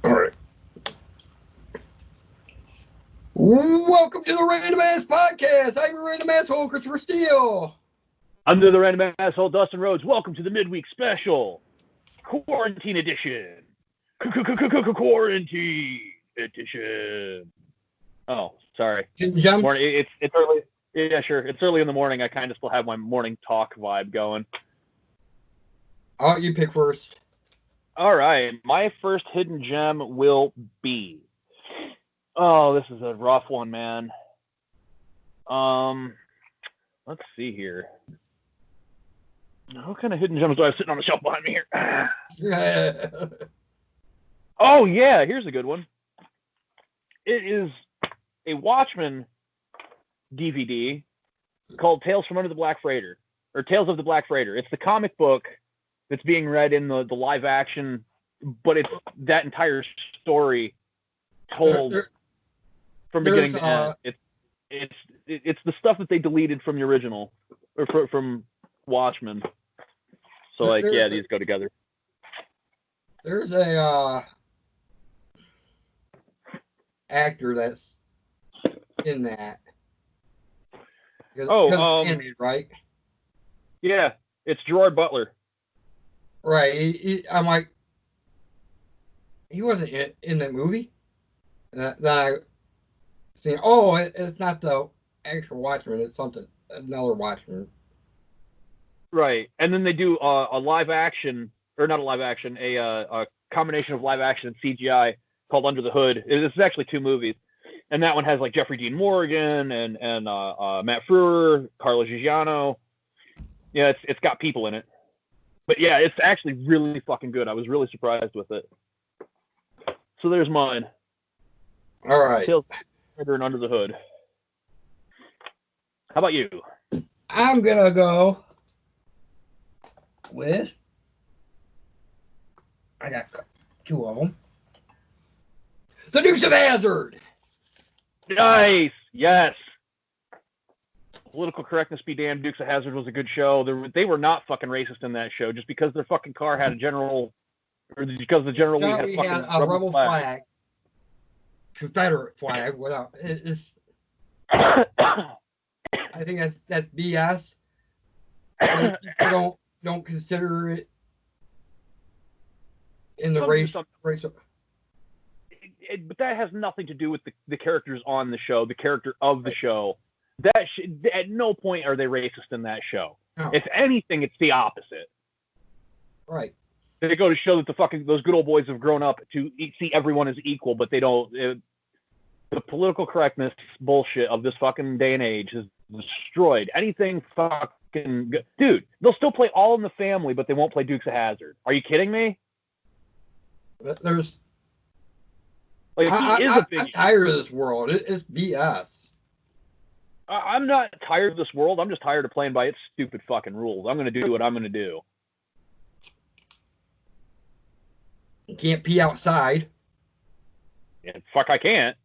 All right. Welcome to the Random Ass Podcast. I'm your random asshole, Christopher Steele. I'm the random asshole, Dustin Rhoads. Welcome to the midweek special, quarantine edition. Quarantine edition. Oh, sorry. Morning. It's early. Yeah, sure. It's early in the morning. I kind of still have my morning talk vibe going. Oh, you pick first. All right. My first hidden gem will be. Oh, this is a rough one, man. Let's see here. What kind of hidden gems do I have sitting on the shelf behind me here? Oh, yeah. Here's a good one. It is a Watchmen DVD called Tales from Under the Black Freighter, or Tales of the Black Freighter. It's the comic book that's being read in the live action, but it's that entire story told from beginning to end. It's the stuff that they deleted from the original, or from Watchmen. So, like, yeah, these go together. There's a actor that's in that. Animated, right? Yeah, it's Gerard Butler. Right. I'm like, he wasn't in the movie. That I seen. Oh, it's not the actual Watchmen. It's another Watchmen. Right, and then they do a live action, or not a live action, a combination of live action and CGI called Under the Hood. This is actually two movies, and that one has like Jeffrey Dean Morgan and Matt Frewer, Carlo Giugiano. Yeah, it's got people in it, but yeah, it's actually really fucking good. I was really surprised with it. So there's mine. All right. Tales and Under the Hood. How about you? I'm gonna go with. I got two of them. The Dukes of Hazzard. Nice. Yes. Political correctness be damned. Dukes of Hazzard was a good show. They were not fucking racist in that show. Just because their fucking car had a general, or because the General Lee had a rebel flag. Confederate flag. Without it's. I think that's BS. People don't consider it in the race. But that has nothing to do with the characters on the show, the character of the show. At no point are they racist in that show. No. If anything, it's the opposite. Right. They go to show that those good old boys have grown up to see everyone as equal, but they don't. The political correctness bullshit of this fucking day and age has destroyed anything fucking good. Dude, they'll still play All in the Family, but they won't play Dukes of Hazzard. Are you kidding me? There's. Like, I'm tired of this world. It's BS. I'm not tired of this world. I'm just tired of playing by its stupid fucking rules. I'm going to do what I'm going to do. You can't pee outside. Yeah, fuck, I can't.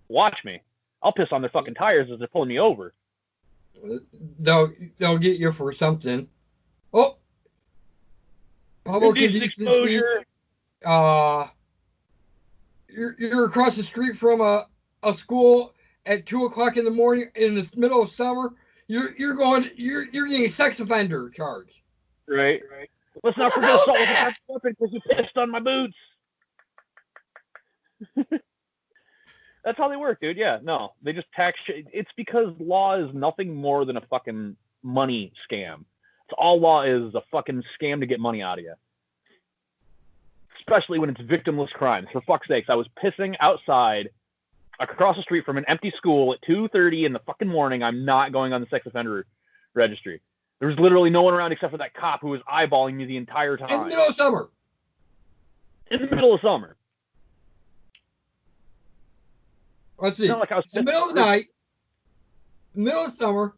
Watch me. I'll piss on their fucking tires as they're pulling me over. They'll get you for something. Oh, public exposure. You're across the street from a school at 2:00 in the morning in the middle of summer. You're getting a sex offender charge. Right. Let's not forget assault with a deadly weapon because you pissed on my boots. That's how they work, dude. Yeah, no, they just tax shit. It's because law is nothing more than a fucking money scam. It's all law is a fucking scam to get money out of you. Especially when it's victimless crimes. For fuck's sakes, I was pissing outside across the street from an empty school at 2:30 in the fucking morning. I'm not going on the sex offender registry. There was literally no one around except for that cop who was eyeballing me the entire time. In the middle of summer. In the middle of summer. Let's see. Like in the middle of the night, middle of summer.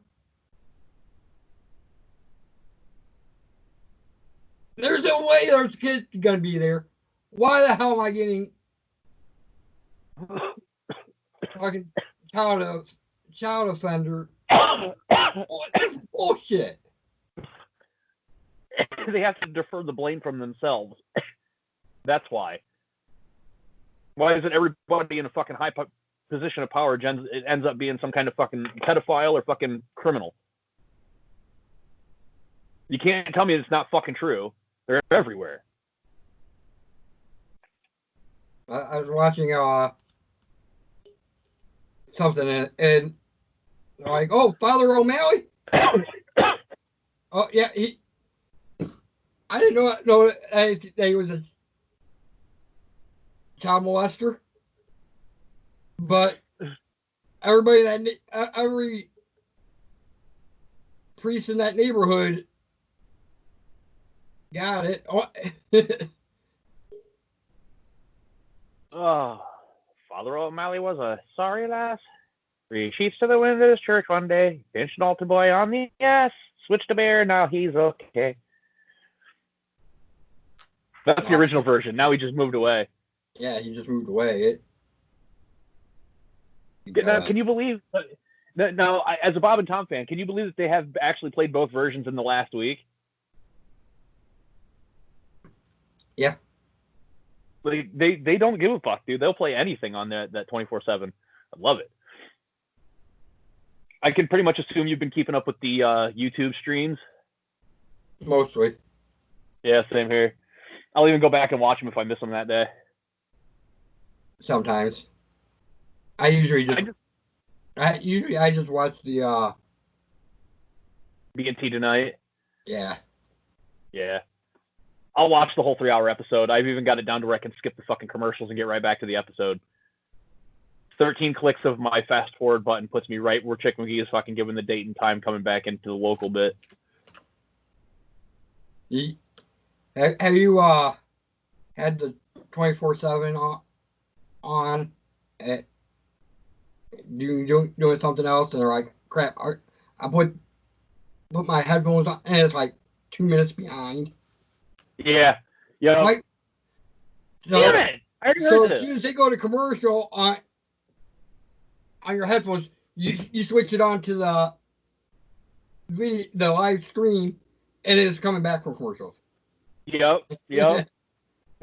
There's no way there's kids going to be there. Why the hell am I getting fucking child offender? That's bullshit. They have to defer the blame from themselves. That's why. Why isn't everybody in a fucking high position of power it ends up being some kind of fucking pedophile or fucking criminal? You can't tell me it's not fucking true. They're everywhere. I was watching something and like, oh, Father O'Malley. Oh yeah, I didn't know that he was a child molester, but every priest in that neighborhood got it. Oh, Father O'Malley was a sorry lass. 3 sheets to the wind of his church one day. Pinched an altar boy on the ass. Switched to bear. Now he's okay. That's the original version. Now he just moved away. Yeah, he just moved away. Now, can you believe? Now, as a Bob and Tom fan, can you believe that they have actually played both versions in the last week? Yeah. Like, they don't give a fuck, dude. They'll play anything on that 24/7. I love it. I can pretty much assume you've been keeping up with the YouTube streams. Mostly. Yeah, same here. I'll even go back and watch them if I miss them that day. Sometimes. I usually just watch the BNT tonight. Yeah. Yeah. I'll watch the whole 3-hour episode. I've even got it down to where I can skip the fucking commercials and get right back to the episode. 13 clicks of my fast forward button puts me right where Chick McGee is fucking giving the date and time coming back into the local bit. Have you had the 24/7 on? Doing something else, and they're like, crap, I put my headphones on, and it's like 2 minutes behind. Yeah. Yeah. Like, damn it! I already heard as soon as they go to commercial on your headphones, you switch it on to the live stream, and it's coming back from commercials. Yep. I'm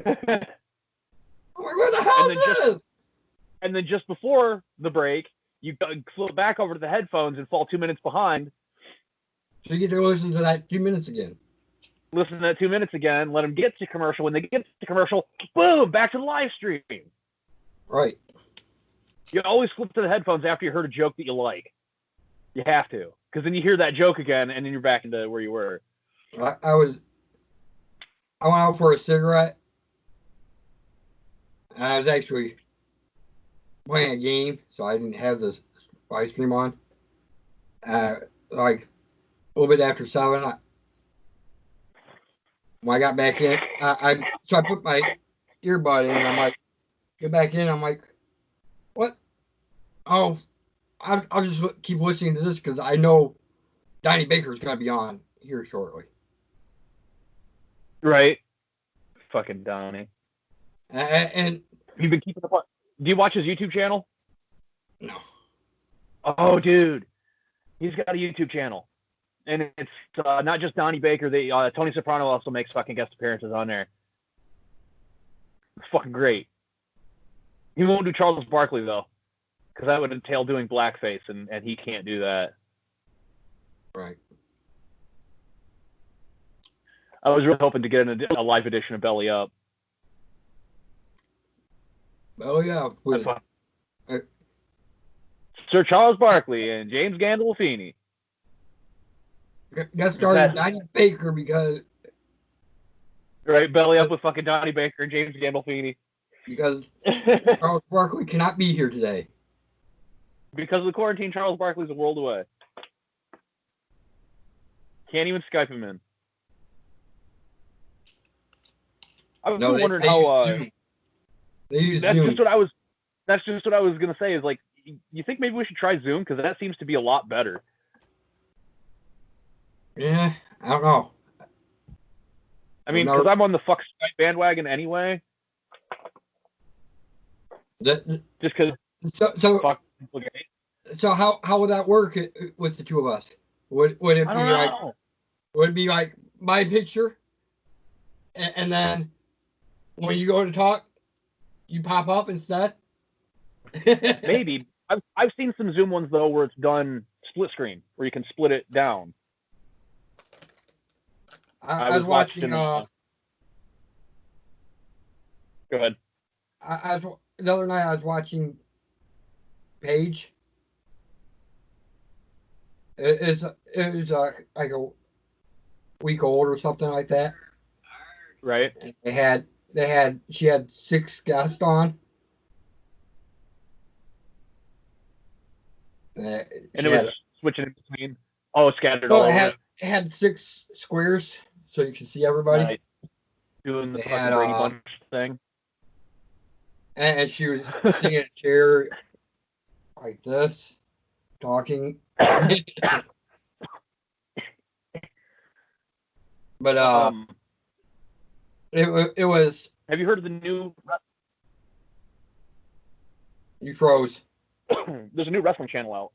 like, what the hell is this? And then just before the break, you flip back over to the headphones and fall 2 minutes behind. So you get to listen to that 2 minutes again. Listen to that 2 minutes again. Let them get to commercial. When they get to commercial, boom, back to the live stream. Right. You always flip to the headphones after you heard a joke that you like. You have to, because then you hear that joke again, and then you're back into where you were. I went out for a cigarette, and I was actually playing a game, so I didn't have this live stream on. Like a little bit after 7, when I got back in, I put my earbud in, and I'm like, get back in. I'm like, what? Oh, I'll just keep listening to this because I know Donnie Baker is going to be on here shortly. Right. Fucking Donnie. And you've been keeping up on. Do you watch his YouTube channel? No. Oh, dude, he's got a YouTube channel, and it's not just Donnie Baker. Tony Soprano also makes fucking guest appearances on there. It's fucking great. He won't do Charles Barkley though, because that would entail doing blackface, and he can't do that. Right. I was really hoping to get a live edition of Belly Up. Belly Up with Sir Charles Barkley and James Gandolfini. Got started Donnie Baker because. Right, Belly Up with fucking Donnie Baker and James Gandolfini. Because Charles Barkley cannot be here today. Because of the quarantine, Charles Barkley's a world away. Can't even Skype him in. I was wondering how. That's just what I was. That's just what I was gonna say. Is like, you think maybe we should try Zoom because that seems to be a lot better. Yeah, I don't know. I mean, because I'm on the fuck Skype bandwagon anyway. Just because. So how would that work with the two of us? Would it be like? Would it be like my picture, and then when you go to talk, you pop up instead. Maybe. I've seen some Zoom ones though where it's done split screen, where you can split it down. I was watching. Go ahead. The other night I was watching Paige. It was like a week old or something like that. Right. And she had 6 guests on. And it was switching in between. Oh, scattered No, all over. It had 6 squares so you can see everybody. Doing the fucking Brady Bunch thing. And she was sitting in a chair like this, talking. But it was. Have you heard of the new? You froze. There's a new wrestling channel out.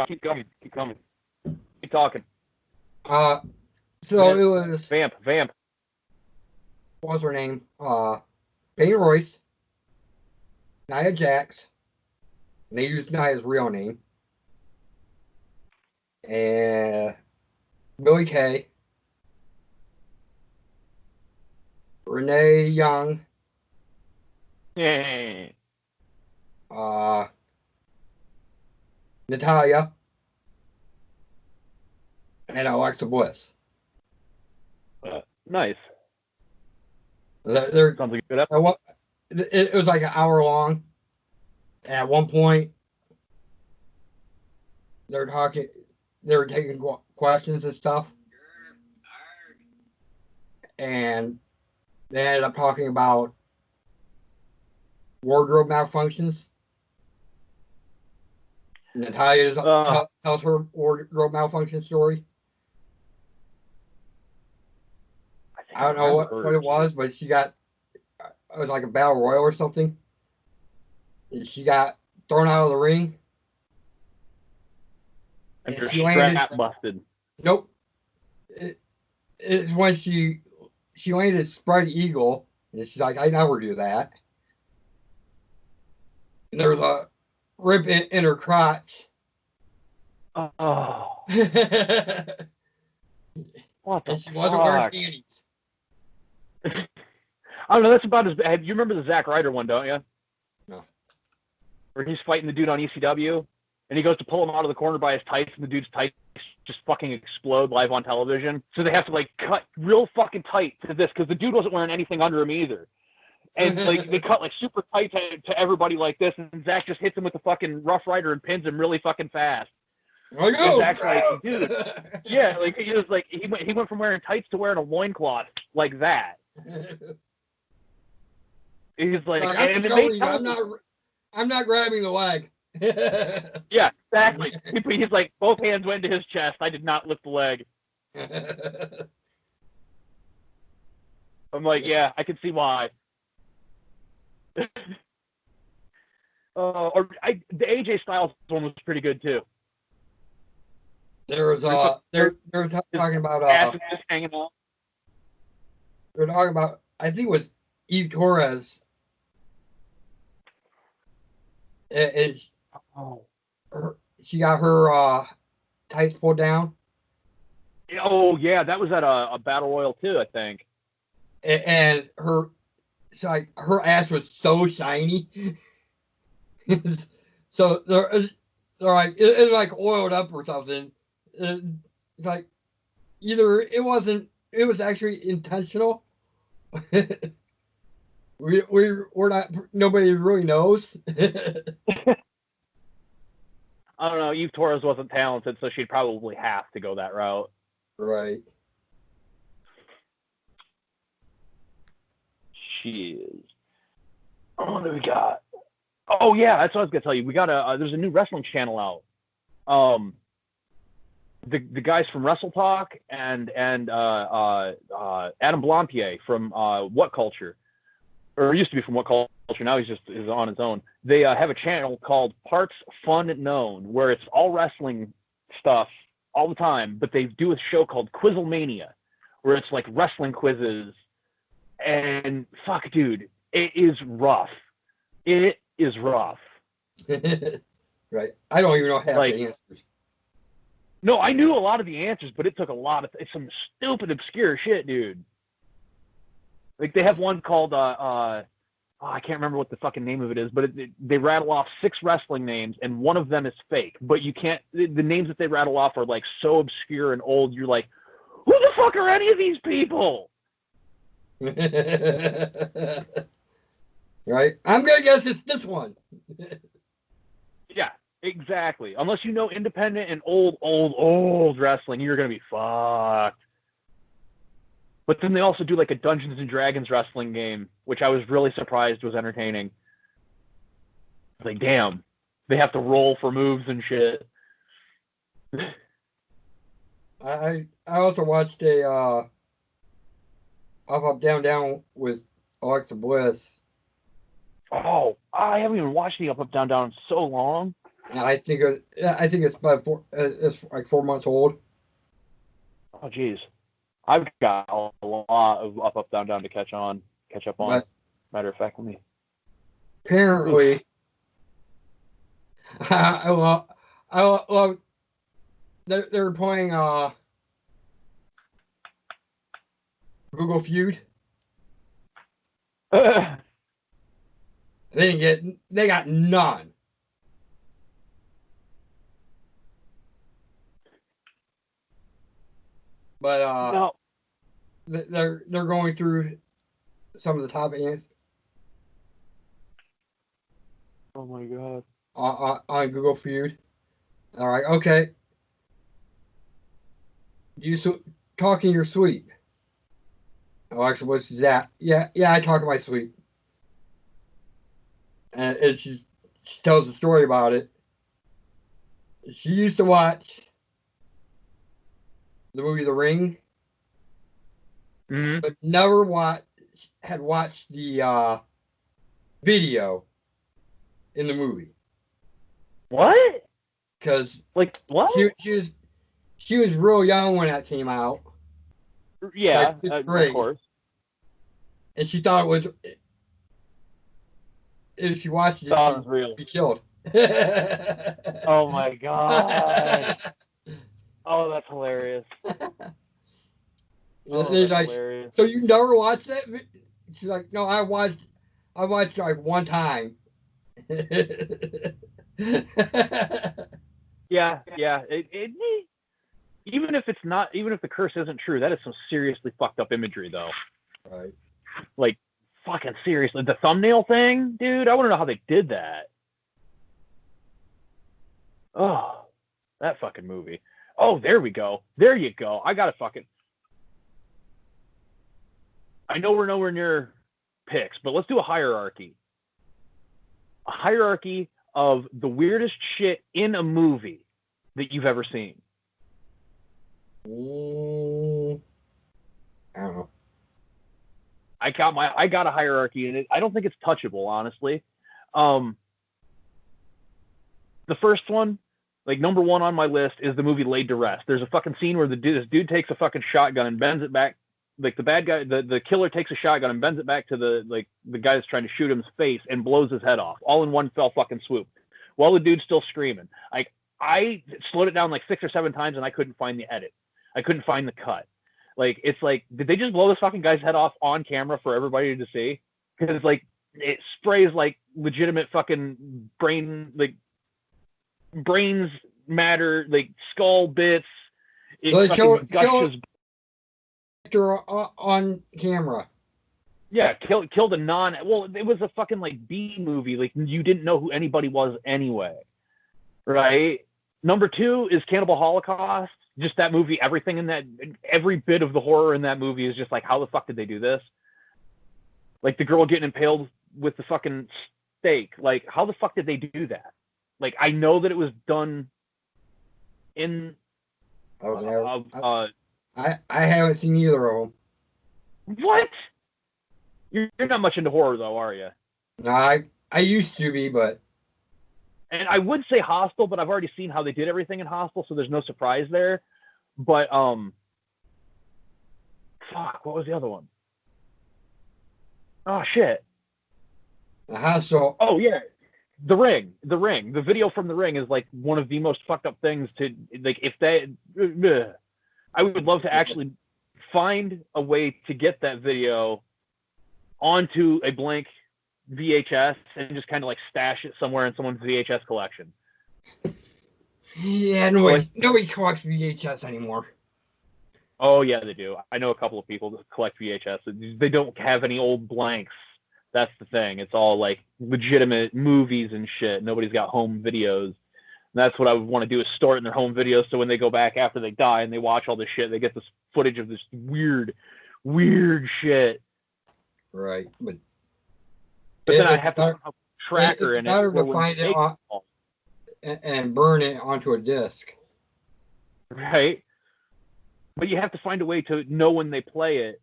Keep going. Keep talking. So it was Vamp. What was her name? Peyton Royce, Nia Jax. And they used Nia's real name. And Billy Kay, Renee Young, Natalia, and Alexa Bliss. Nice. Sounds like a good episode. It was like an hour long. At one point, they were taking questions and stuff. And they ended up talking about wardrobe malfunctions. Natalia tells her wardrobe malfunction story. I don't know what it was, but it was like a battle royal or something. And she got thrown out of the ring. And her strap busted. Nope. It's when she landed spread eagle, and she's like, I never do that. And there was a rip in her crotch. Oh. What the and she wasn't wearing panties. I don't know. That's about as bad. You remember the Zack Ryder one, don't you? No. Where he's fighting the dude on ECW, and he goes to pull him out of the corner by his tights, and the dude's tights just fucking explode live on television. So they have to like cut real fucking tight to this because the dude wasn't wearing anything under him either. And like they cut like super tight to everybody like this, and Zack just hits him with the fucking Rough Rider and pins him really fucking fast. And Zack's like, dude, yeah, like he was like he went from wearing tights to wearing a loincloth like that. He's like, I'm not grabbing the leg. Yeah, exactly. He's like, both hands went to his chest. I did not lift the leg. I'm like, yeah, I can see why. The AJ Styles one was pretty good too. They're talking about just hanging out. They're talking about, I think it was Eve Torres. She got her tights pulled down. Oh yeah, that was at a battle royal too, I think. And her ass was so shiny. So they're like it's like oiled up or something. It's like either it was actually intentional. we're not, nobody really knows. I don't know. Eve Torres wasn't talented, so she'd probably have to go that route. Right. She is. What do we got? Oh yeah, that's what I was gonna tell you. We got there's a new wrestling channel out. The guys from Wrestle Talk and Adam Blampier from What Culture, or used to be from What Culture. Now he's on his own. They have a channel called Parts Fun Known, where it's all wrestling stuff all the time, but they do a show called Quizzlemania, where it's like wrestling quizzes And fuck, dude, it is rough. It is rough. Right. I don't even know half Like, the answers. no, I knew a lot of the answers, but it took a lot of it's some stupid, obscure shit, dude. Like they have one called I can't remember what the fucking name of it is, but they rattle off 6 wrestling names, and one of them is fake. But you can't. The names that they rattle off are like so obscure and old. You're like, who the fuck are any of these people? Right. I'm gonna guess it's this one. Yeah, exactly. Unless you know independent and old wrestling, you're gonna be fucked. But then they also do like a Dungeons and Dragons wrestling game, which I was really surprised was entertaining. Like, damn, they have to roll for moves and shit. I also watched a Up Down Down with Alexa Bliss. Oh, I haven't even watched the Up Down Down in so long. And I think it's about it's like 4 months old. Oh, geez. I've got a lot of Up Down Down to catch up on. But Matter of fact, let me. apparently, I love they're playing Google Feud. They got none. But no. they're going through some of the top answers. Oh my god. On Google Feud. All right, okay. Talking your sleep. Alexa, what's that? Yeah, I talk in my sleep. And she tells a story about it. She used to watch the movie The Ring, Mm-hmm. but never had watched the video in the movie. What? Because Like what? she was real young when that came out. Yeah, Like of grade, course. and she thought it was. If she watched it, Thought it was she'd real. be killed. Oh my god. Oh, that's hilarious. Oh, They're that's like, hilarious. so you never watched that? She's like, no, I watched like one time. Yeah. Even if it's not, even if the curse isn't true, that is some seriously fucked up imagery, though. Right. Like, fucking seriously, the thumbnail thing, dude. I want to know how they did that. Oh, that fucking movie. Oh, there we go. There you go. I got to fucking. I know we're nowhere near picks, but let's do a hierarchy. A hierarchy of the weirdest shit in a movie that you've ever seen. I don't know. I got a hierarchy, and I don't think it's touchable, honestly. The first one, like number 1 on my list, is the movie Laid to Rest. There's a fucking scene where this dude takes a fucking shotgun and bends it back. Like the bad guy, the killer takes a shotgun and bends it back to the guy that's trying to shoot him's face and blows his head off, all in one fell fucking swoop, while the dude's still screaming. Like, I slowed it down like 6 or 7 times and I couldn't find the edit. I couldn't find the cut. Like, it's like, did they just blow this fucking guy's head off on camera for everybody to see? Because like it sprays like legitimate fucking brains matter, like skull bits. It So they fucking gushes. on camera. Yeah, killed a non. Well, it was a fucking like B movie. Like, you didn't know who anybody was anyway, right? Number 2 is Cannibal Holocaust. Just that movie, everything in that, every bit of the horror in that movie is just like, how the fuck did they do this? Like the girl getting impaled with the fucking stake. Like, how the fuck did they do that? Like, I know that it was done in. I haven't seen either of them. What? You're not much into horror, though, are you? No, I used to be, but. And I would say Hostel, but I've already seen how they did everything in Hostel, so there's no surprise there. But fuck, what was the other one? Oh shit. The hostel. Oh yeah. The Ring. The video from The Ring is like one of the most fucked up things to like. If they, I would love to actually find a way to get that video onto a blank VHS and just kind of like stash it somewhere in someone's VHS collection. Yeah, nobody collects VHS anymore. Oh yeah, they do. I know a couple of people that collect VHS. They don't have any old blanks. That's the thing. It's all like legitimate movies and shit. Nobody's got home videos. And that's what I would want to do, is store it in their home videos, so when they go back after they die and they watch all this shit, they get this footage of this weird shit. Right. But then I have to tracker in it. It's better to find it and burn it onto a disc. Right. But you have to find a way to know when they play it,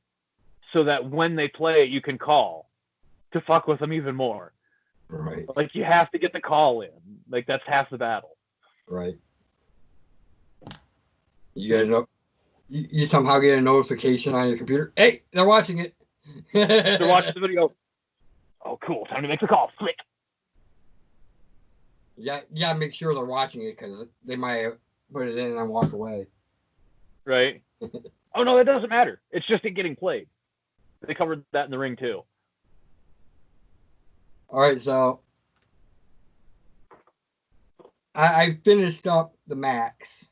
so that when they play it, you can call to fuck with them even more. Right. Like, you have to get the call in. Like, that's half the battle. Right. You gotta know. You somehow get a notification on your computer. Hey, they're watching it. They're watching the video. Oh, cool. Time to make the call. Flick. Yeah, make sure they're watching it, because they might have put it in and walk away. Right. Oh no, that doesn't matter. It's just it getting played. They covered that in The Ring too. All right, so I finished up the Max.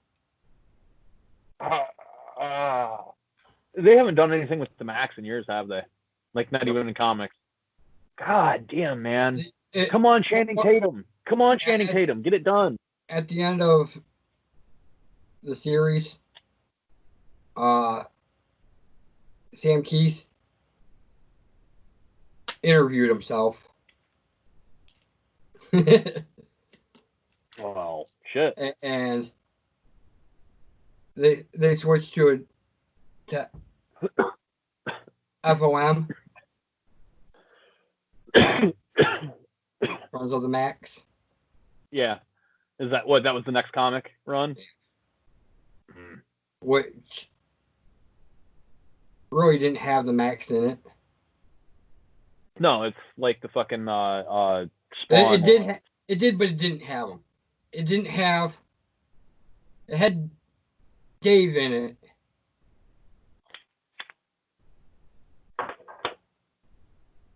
They haven't done anything with the Max in years, have they? Like, not even in comics. God damn, man. Come on, Channing Tatum. Come on, Channing Tatum. Get it done. At the end of the series, Sam Keith interviewed himself. Well, shit. And they switched to FOM. Friends of the Max. Yeah. Is that what? That was the next comic run? Which really didn't have the Max in it. No, it's like the fucking Spawn. It did, but it didn't have them. It didn't have. It had Dave in it.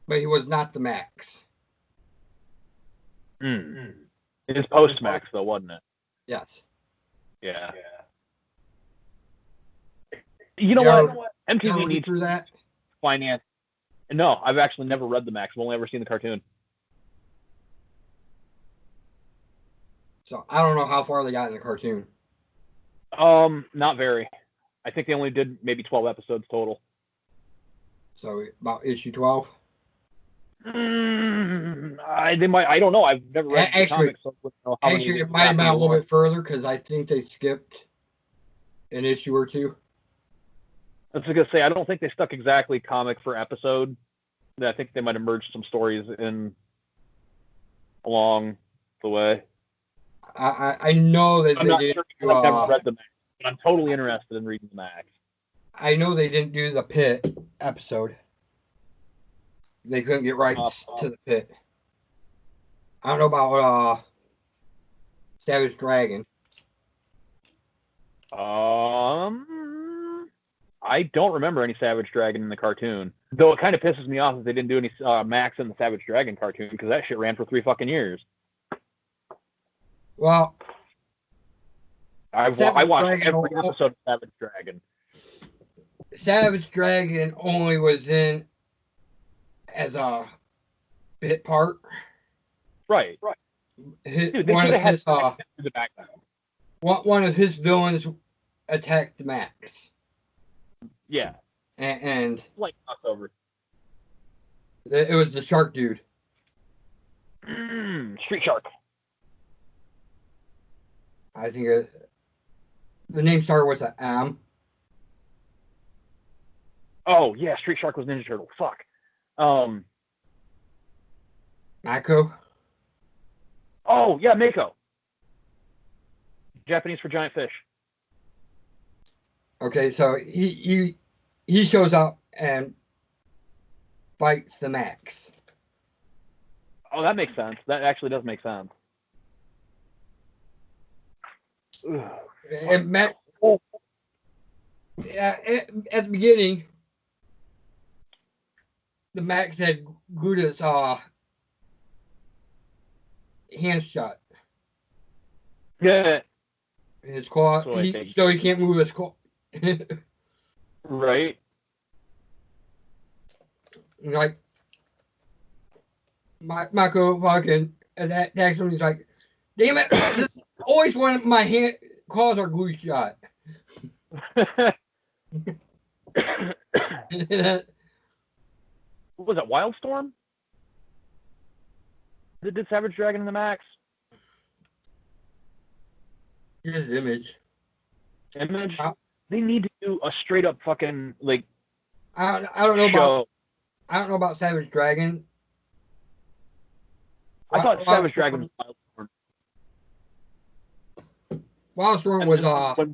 But he was not the Max. It was post-Max, though, wasn't it? Yes. Yeah. You know what? MTV needs through that. Finance. No, I've actually never read the Max. I've only ever seen the cartoon. So I don't know how far they got in the cartoon. Not very. I think they only did maybe 12 episodes total. So about issue 12. They might. I don't know. I've never read the comics. So actually, it might have been a little bit further, because I think they skipped an issue or two. I was gonna say, I don't think they stuck exactly comic for episode. I think they might have merged some stories in along the way. I know that I'm they not didn't. sure, I've never read the Max, but I'm totally interested in reading the Max. I know they didn't do the Pit episode. They couldn't get rights to the Pit. I don't know about Savage Dragon. I don't remember any Savage Dragon in the cartoon. Though it kind of pisses me off that they didn't do any Max in the Savage Dragon cartoon, because that shit ran for 3 fucking years. Well, I watched every episode of Savage Dragon. Savage Dragon only was in as a bit part. Right. Dude, one of his villains attacked Max. Yeah. And like crossover. It was the shark dude. Street Shark. I think the name started with an M. Oh yeah, Street Shark was Ninja Turtle. Fuck. Mako. Oh yeah, Mako. Japanese for giant fish. Okay, so he shows up, and fights the Max. Oh, that makes sense. That actually does make sense. And Max, at the beginning, the Max had Gouda's hand shot. Yeah. His claw, so he can't move his claw. Right. Like, Mako fucking attacks him. He's like, damn it, this always wanted my hand claws are glue shot. What was that, Wildstorm? Did Savage Dragon in the Max? Here's Image. Image? They need to do a straight up fucking, like, I don't know show. I don't know about Savage Dragon. I thought Savage Dragon was Wildstorm. Wildstorm was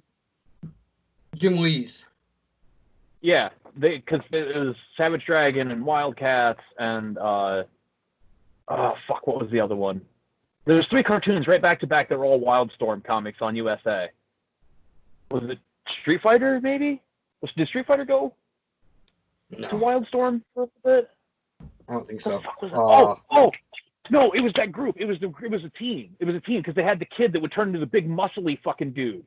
Jim Lee's. Yeah, because it was Savage Dragon and Wildcats and what was the other one? There's 3 cartoons right back to back that were all Wildstorm comics on USA. Was it Street Fighter, maybe? Did Street Fighter go to Wildstorm for a bit? I don't think so. No, it was that group. It was a team. It was a team because they had the kid that would turn into the big muscly fucking dude.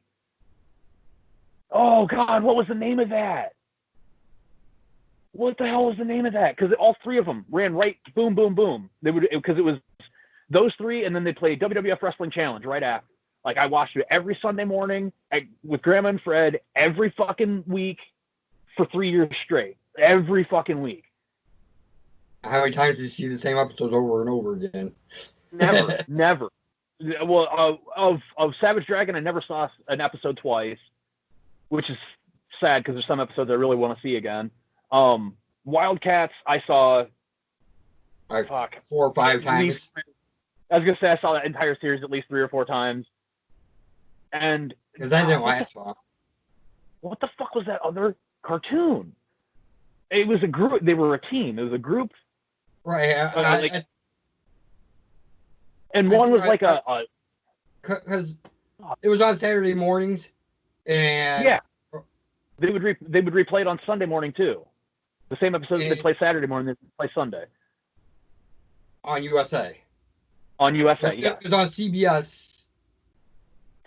Oh God, what was the name of that? What the hell was the name of that? Because all 3 of them ran right, boom, boom, boom. They would, because it was those 3, and then they played WWF Wrestling Challenge right after. Like, I watched it every Sunday morning with Grandma and Fred every fucking week for 3 years straight. Every fucking week. How many times did you see the same episodes over and over again? Never. Well, of Savage Dragon, I never saw an episode twice, which is sad because there's some episodes I really want to see again. Wildcats, I saw like 4 or 5 times. I was gonna say I saw that entire series at least 3 or 4 times. And because that didn't last long. What the fuck was that other cartoon? It was a group. They were a team. It was a group. Right. And one was like because it was on Saturday mornings, and yeah, they would replay it on Sunday morning too. The same episodes they play Saturday morning, they play Sunday on USA. On USA, yeah. It was on CBS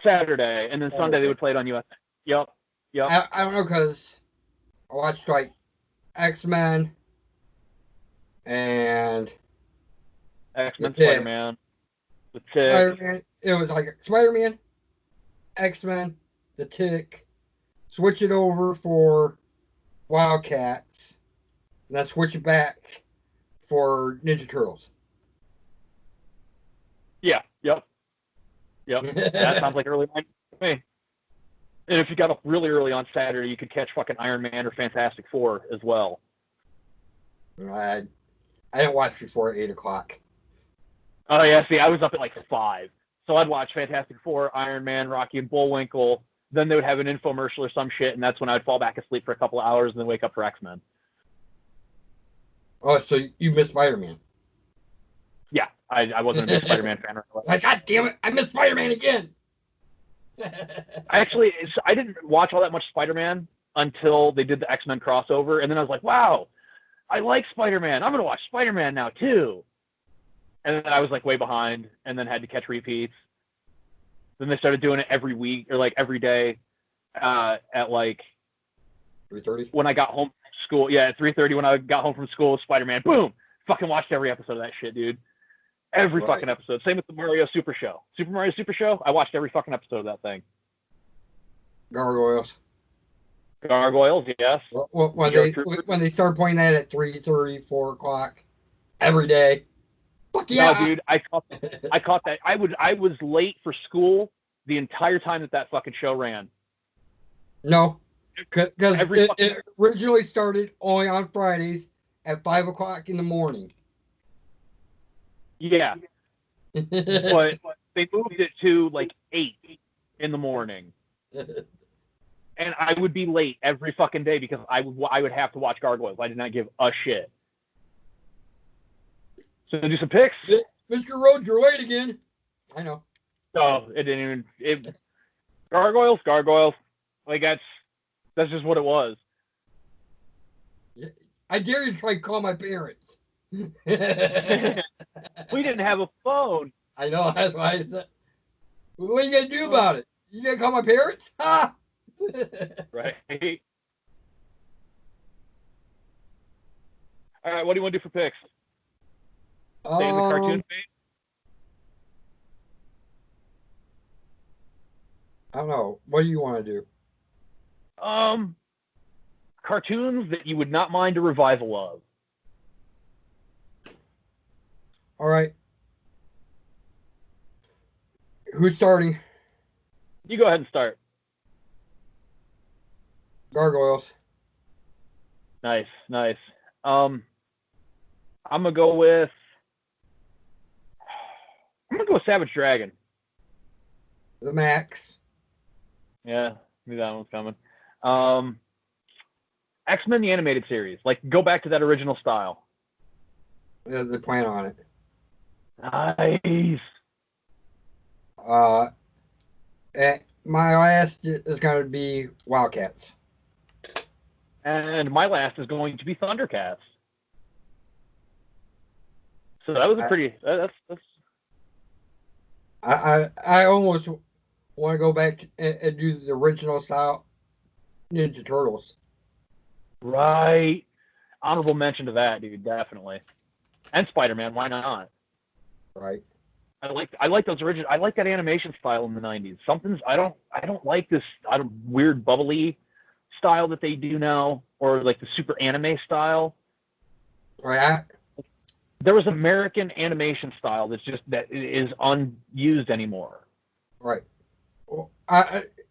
Saturday, and then Sunday they would play it on USA. Yep. I don't know because I watched like X-Men and X-Men, Spider-Man, the Tick. Spider-Man. It was like Spider-Man, X-Men, the Tick. Switch it over for Wildcats, and then switch it back for Ninja Turtles. Yeah. Yep. That sounds like early night to me. And if you got up really early on Saturday, you could catch fucking Iron Man or Fantastic Four as well. I didn't watch before 8 o'clock. Oh yeah, see, I was up at like 5, so I'd watch Fantastic Four, Iron Man, Rocky and Bullwinkle. Then they would have an infomercial or some shit, and that's when I'd fall back asleep for a couple of hours and then wake up for X-Men. Oh, so you missed Spider-Man? Yeah, I wasn't a big Spider-Man fan. Like, God damn it, I missed Spider-Man again. I didn't watch all that much Spider-Man until they did the X-Men crossover, and then I was like, wow, I like Spider-Man. I'm going to watch Spider-Man now, too. And then I was like way behind, and then had to catch repeats. Then they started doing it every week, or like every day at like 3:30 when I got home from school. Yeah, at 3:30 when I got home from school, Spider-Man, boom! Fucking watched every episode of that shit, dude. Every fucking episode. Same with the Mario Super Show. Super Mario Super Show, I watched every fucking episode of that thing. Gargoyles, yes. Well, when they start playing that at 3:30, 4 o'clock every day. Fuck yeah, no, dude, I caught that. I was late for school the entire time that fucking show ran. No, because it originally started only on Fridays at 5 o'clock in the morning. Yeah, but they moved it to like 8 in the morning, and I would be late every fucking day because I would have to watch Gargoyles. I did not give a shit. So do some picks. Mr. Rhodes, you're late again. I know. Oh, it didn't even. Gargoyles. Like that's just what it was. I dare you to try to call my parents. We didn't have a phone. I know. That's why I said. What are you gonna do about it? You gonna call my parents? Ha! Right. All right. What do you want to do for picks? Stay in the cartoon phase. I don't know. What do you want to do? Cartoons that you would not mind a revival of. All right. Who's starting? You go ahead and start. Gargoyles. Nice. I'm gonna go with Savage Dragon. The Max. Yeah, knew that one was coming. X-Men the animated series. Like, go back to that original style. Yeah, they plan on it. Nice. My last is going to be Wildcats. And my last is going to be Thundercats. So that was a pretty. That's. I almost want to go back and do the original style Ninja Turtles. Right. Honorable mention to that, dude. Definitely. And Spider-Man. Why not? Right. I like those original. I like that animation style in the '90s. I don't like this weird bubbly style that they do now, or like the super anime style. Right. There was American animation style that is unused anymore. Right. Well,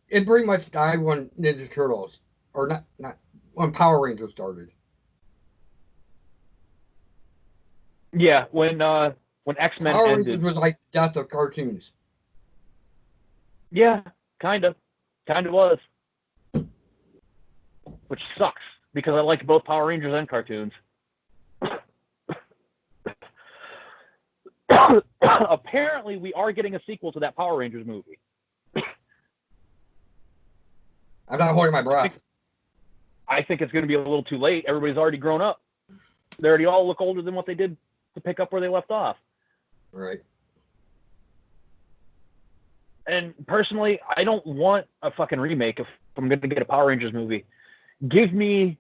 it pretty much died when Ninja Turtles, or not when Power Rangers started. Yeah, when X-Men Power ended. Rangers was like the death of cartoons. Yeah, kind of was. Which sucks because I liked both Power Rangers and cartoons. Apparently, we are getting a sequel to that Power Rangers movie. I'm not holding my breath. I think it's going to be a little too late. Everybody's already grown up. They already all look older than what they did to pick up where they left off. Right. And personally, I don't want a fucking remake if I'm going to get a Power Rangers movie. Give me,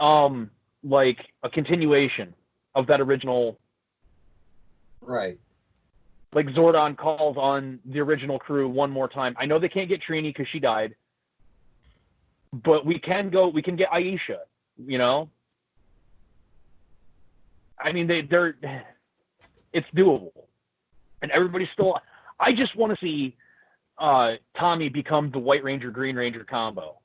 like a continuation of that original. Right. Like Zordon calls on the original crew one more time. I know they can't get Trini because she died, but we can get Aisha. You know. I mean, it's doable, and everybody's still. I just want to see Tommy become the White Ranger Green Ranger combo.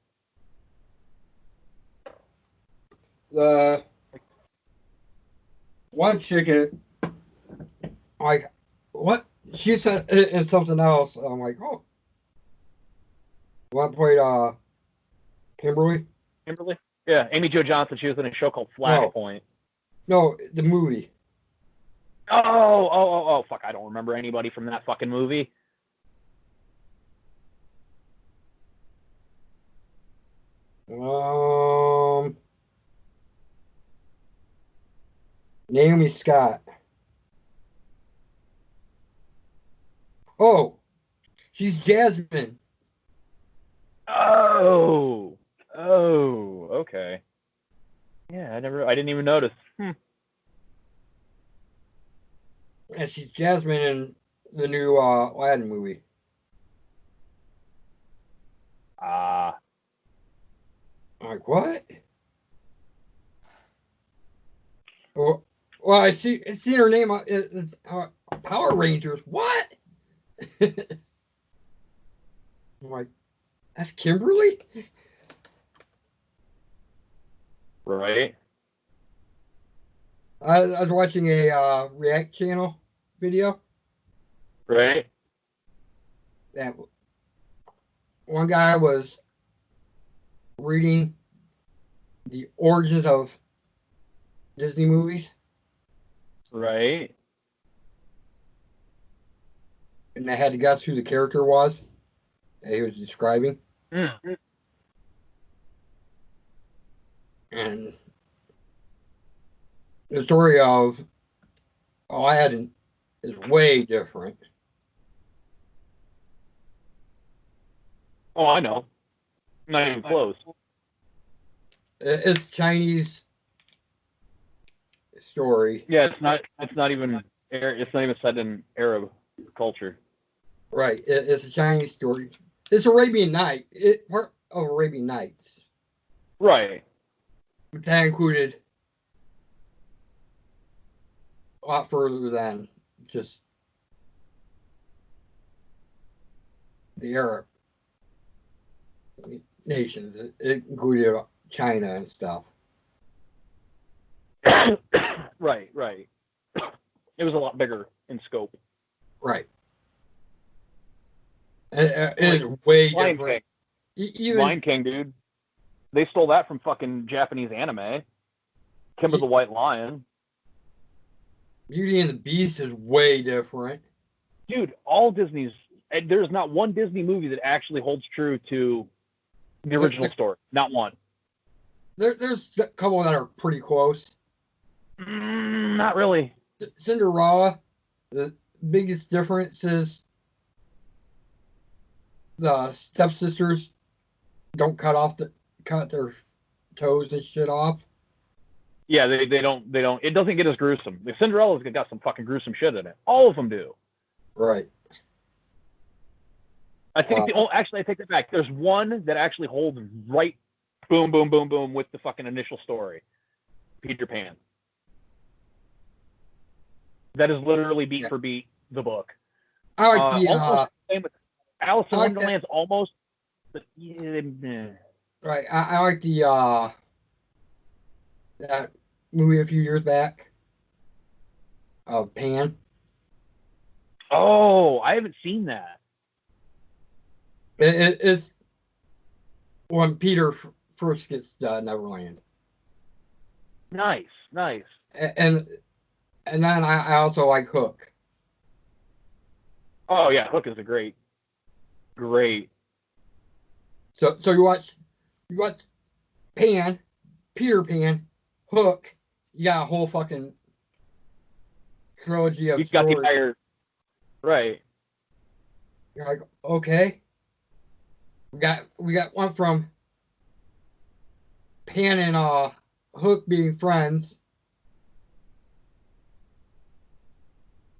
The one chicken, like, what she said in something else. I'm like, oh, one played Kimberly. Kimberly? Yeah, Amy Jo Johnson. She was in a show called Flashpoint. No, the movie. Oh, fuck! I don't remember anybody from that fucking movie. Naomi Scott. Oh, she's Jasmine. Oh, okay. Yeah, I didn't even notice. And she's Jasmine in the new Aladdin movie. Like, what? Well, I see her name Power Rangers. What? I'm like, that's Kimberly? Right. I was watching a React channel video. Right. That one guy was reading the origins of Disney movies. Right. and I had to guess who the character was that he was describing. Mm. And the story of Aladdin is way different. Oh, I know. Not even close. It's Chinese story. Yeah, it's not. It's not even. It's not even set in Arab culture. Right. It's a Chinese story. It's Arabian Night. Part of Arabian Nights. Right. That included a lot further than just the Arab nations. It included China and stuff. Right. Right. It was a lot bigger in scope. Right. It is way Lion different. King. Even Lion King, dude. They stole that from fucking Japanese anime. Kimber the White Lion. Beauty and the Beast is way different. Dude, all Disney's. There's not one Disney movie that actually holds true to the original story. Not one. There's a couple that are pretty close. Not really. Cinderella, the biggest difference is the stepsisters don't cut their toes and shit off. Yeah, they don't. It doesn't get as gruesome. The Cinderella's got some fucking gruesome shit in it. All of them do. Right. I think actually I take that back. There's one that actually holds right, boom, boom, boom, boom, with the fucking initial story. Peter Pan. That is literally beat for beat the book. I like the almost same with Alice in like Wonderland's almost, but right. I like the that movie a few years back of Pan. Oh, I haven't seen that. It's when Peter first gets to Neverland. Nice. And then I also like Hook. Oh yeah, Hook is a great. So you watch Pan, Peter Pan, Hook. You got a whole fucking trilogy of You've got stories. the entire. Right. You're like, okay. We got one from Pan and Hook being friends.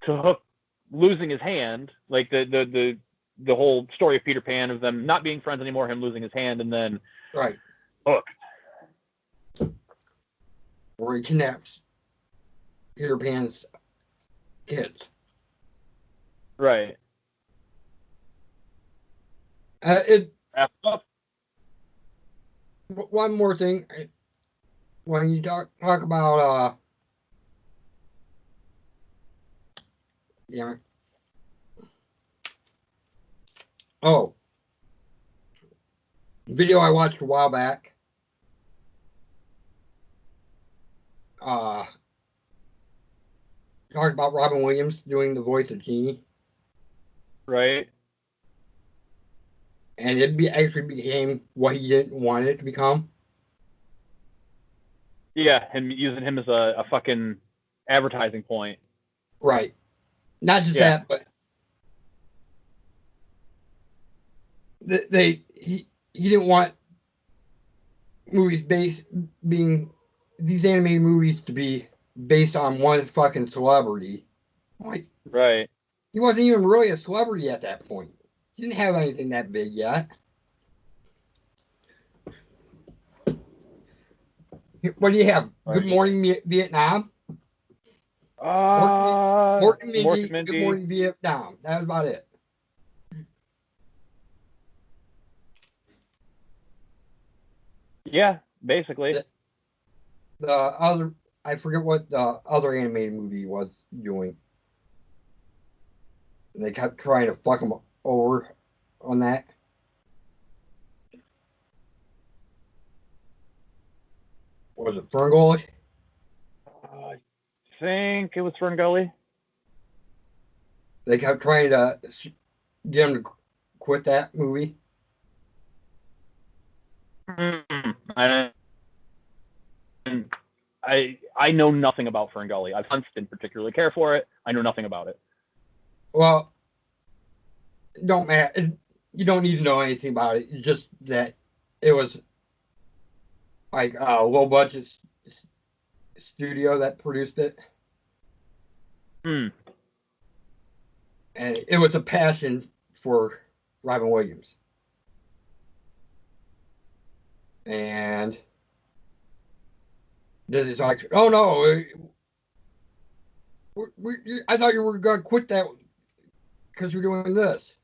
To Hook losing his hand, like the whole story of Peter Pan of them not being friends anymore, him losing his hand, and then Right. Hook. Where he kidnaps Peter Pan's kids. Right. One more thing. When you talk about yeah. Oh, video I watched a while back. Talked about Robin Williams doing the voice of Genie. Right. And actually became what he didn't want it to become. Yeah, him using him as a fucking advertising point. Right. Not just that, but he didn't want these animated movies to be based on one fucking celebrity. Like, right. He wasn't even really a celebrity at that point. He didn't have anything that big yet. What do you have? Good Morning Vietnam? Mork and Mindy, Good Morning Vietnam. That was about it. Yeah, basically. The other, I forget what the other animated movie was doing. And they kept trying to fuck him over on that. Was it Ferngully? I think it was Ferngully. They kept trying to get him to quit that movie. I know nothing about Ferngully. I didn't particularly care for it. I know nothing about it. Well, don't matter. You don't need to know anything about it. It's just that it was like a low budget studio that produced it. And it was a passion for Robin Williams. And this is like, oh no, I thought you were going to quit that because you're doing this.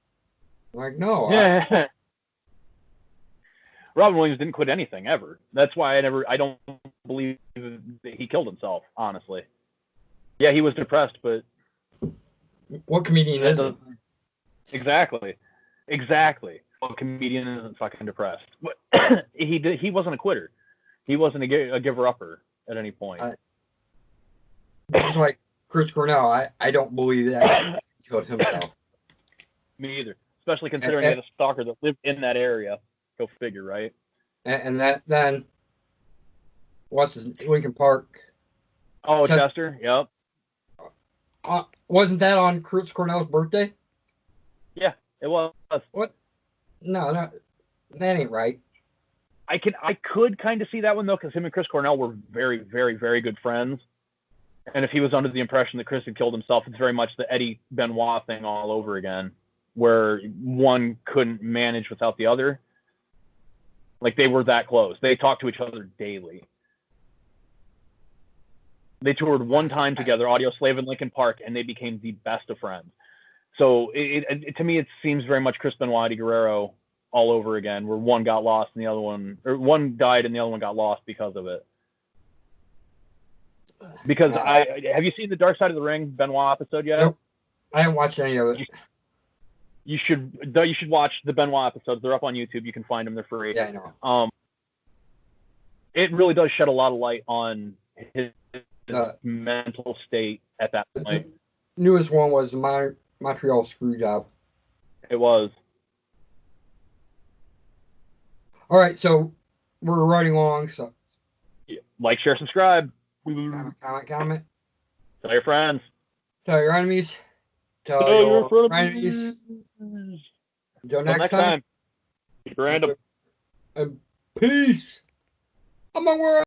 I'm like, no. Yeah. Robin Williams didn't quit anything ever. That's why I don't believe that he killed himself, honestly. Yeah, he was depressed, but what comedian isn't? Exactly. What comedian isn't fucking depressed? He wasn't a quitter. He wasn't a giver-upper at any point. Just like Chris Cornell, I don't believe that he killed himself. Me either. Especially considering he had a stalker that lived in that area. Go figure, right? And that then, what's his Lincoln Park? Oh, Chester. Yep. Wasn't that on Chris Cornell's birthday? Yeah, it was. What? No, that ain't right. I could kind of see that one though, because him and Chris Cornell were very, very, very good friends. And if he was under the impression that Chris had killed himself, it's very much the Eddie Benoit thing all over again, where one couldn't manage without the other. Like, they were that close. They talked to each other daily. They toured one time together, Audio Slave in Lincoln Park, and they became the best of friends. So to me, it seems very much Chris Benoit, Eddie Guerrero all over again, where one got lost and the other one, or one died and the other one got lost because of it. Because have you seen the Dark Side of the Ring Benoit episode yet? Nope. I haven't watched any of it. You should watch the Benoit episodes. They're up on YouTube. You can find them. They're free. Yeah, I know. It really does shed a lot of light on his mental state at that point. The newest one was Montreal Screwjob. It was. All right, so we're running along. So like, share, subscribe. Comment. Tell your friends. Tell your enemies. Tell your enemies. Until next time. Keep random. Peace. Among world.